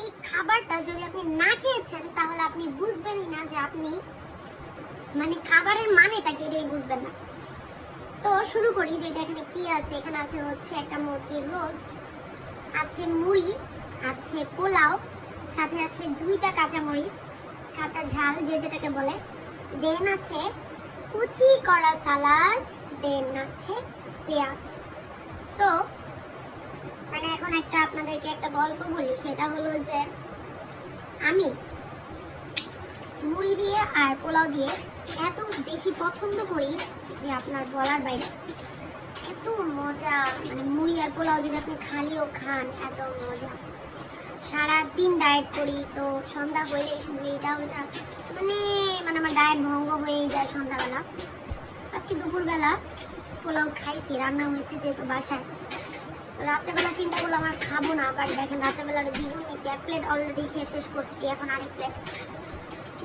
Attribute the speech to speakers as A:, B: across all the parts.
A: এই খাবারটা যদি আপনি না খেয়েছেন তাহলে আপনি বুঝবেনই না যে আপনি মানে খাবারের মানেটা কি, এটাই বুঝবেন না। তো শুরু করি যে এটা এখানে কি আছে। এখানে আছে হচ্ছে একটা মুরগির রোস্ট, আছে মুড়ি, আছে পোলাও, সাথে আছে 2টা কাঁচামরিচ, কাঁচা ঝাল যে যেটাকে বলে, দেন আছে কুচি করা সালাদ, দেন আছে পেঁয়াজ। সো মানে এখন আপনাদেরকে একটা গল্প বলি, সেটা হলো যে আমি মুড়ি দিয়ে আর পোলাও দিয়ে এত বেশি পছন্দ করি যে আপনার বলার বাইরে। এত মজা, মানে মুড়ি আর পোলাও যদি আপনি খালিও খান এত মজা। সারাদিন ডায়েট করি, তো সন্ধ্যা হয়ে শুধু এটা ওটা মানে মানে আমার ডায়েট ভঙ্গ হয়েই যায় সন্ধ্যাবেলা। আজকে দুপুরবেলা পোলাও খাইছি, রান্না হয়েছে যেহেতু বাসায়। তো রাত্রেবেলা চিন্তা করলাম আমার খাবো না, বাট দেখেন রাত্রেবেলার দ্বিগুণ নিচ্ছি, 1 প্লেট অলরেডি খেয়ে শেষ করছি, এখন আরেক প্লেট।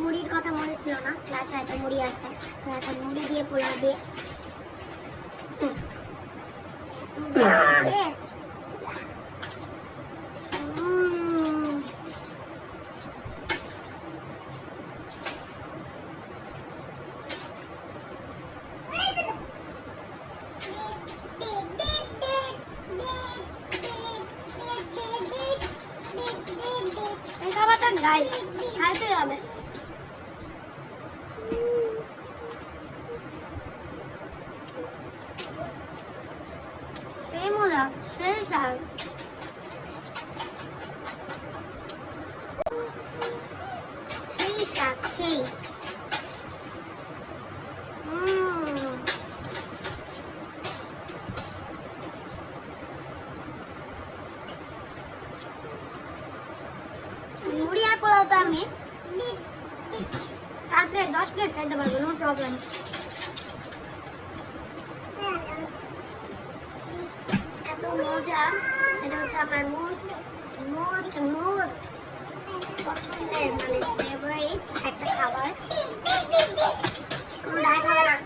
A: মুড়ির কথা মনে ছিল না, বাসায় তো মুড়ি আছে, তো এখন মুড়ি দিয়ে পোলাও দিয়ে খাবারটা গাই খাইতে হবে। সেই মজা, সেই স্বাদ। সেই স্বাদ, সেই মুড়ি আর পোলাও তো আমি 4 প্লেট 10 প্লেট খাইতে পারবো, নো প্রবলেম। এত মজা, এটা হচ্ছে আমার মোস্ট মোস্ট মোস্ট পছন্দের মানে ফেভারিট একটা খাবার। কোনো ডায়েট হবে না।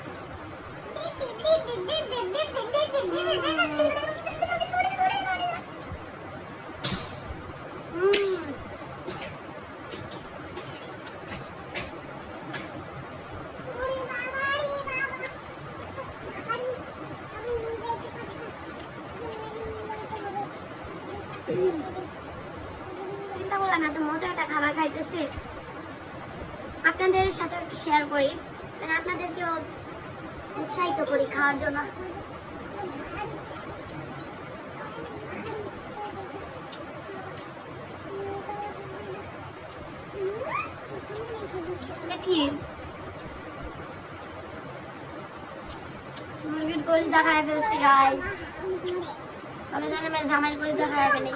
A: চিন্তা করলাম এত মজা একটা খাবার খাইতেছি, আপনাদের সাথে একটু শেয়ার করি, মানে আপনাদেরকেও উৎসাহিত করি খাওয়ার জন্য। দেখি মুরগির কলিজা খাই ফেলছি গাইস, চলে জানে জামাইয়ের কলিজা খাই ফেলি।